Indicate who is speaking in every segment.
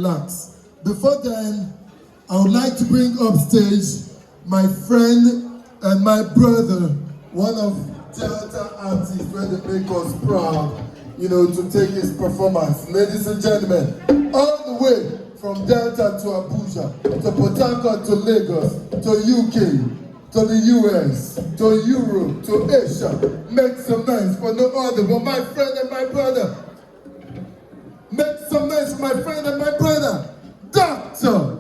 Speaker 1: relax. Before then, I would like to bring up stage my friend and my brother, one of Delta artists where they make us proud, you know, to take his performance. Ladies and gentlemen, all the way from Delta to Abuja, to Port Harcourt to Lagos, to UK, to the US, to Europe, to Asia, make some noise for no other but my friend and my brother. Make some noise for my friend and my brother, Doctor.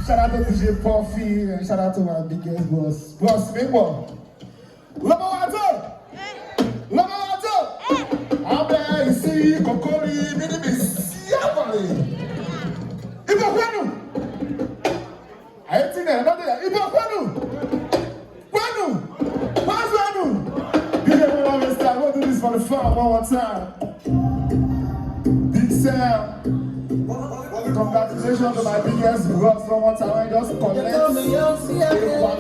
Speaker 2: Shout out to DJ Puffy and shout out to my biggest boss, Boss Mingwa. Lamawato! Abe isi kokori minimi siapari. Ibo kwanu? I think another Ibo kwanu? Where's Wanu? DJ Puffy style. We'll do this for the fun one more time. Big sound. Congratulations to my biggest boss one more time. I just collect the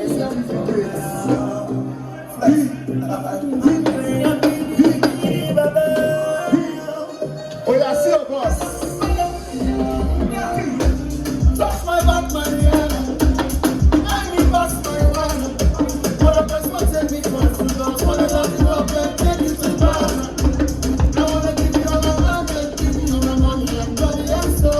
Speaker 2: certificates. Oh yeah, see your boss. Touch my back, my man. I need pass my one. For the best one, take me to my food. For the last one, take me to the bar. I wanna give you all my money, give you all my money. I'm bloody and soul.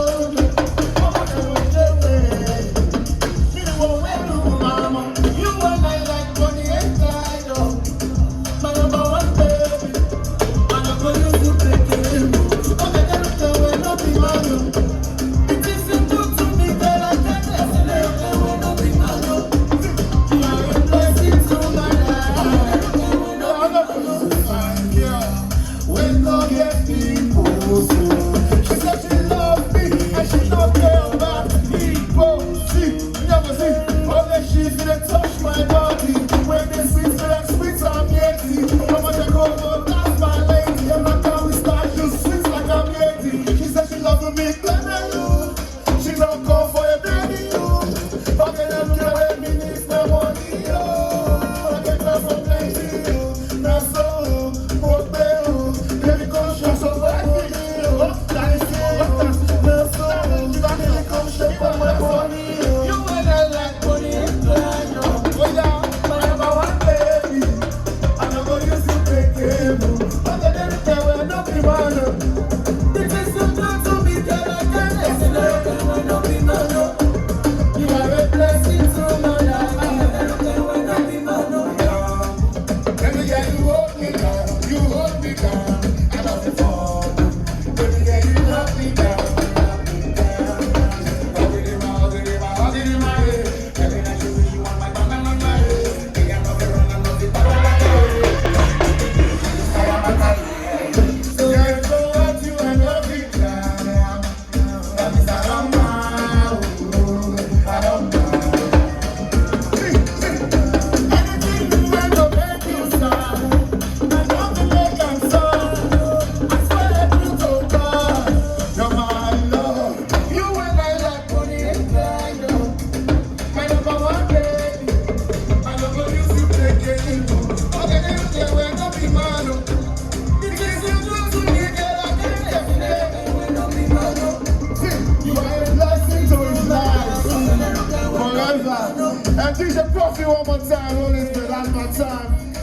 Speaker 2: And DJ Puffy one more time, hold it, that's my time.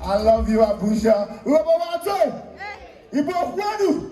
Speaker 2: I love you, Abuja. Lamawato! Ibo Wanu!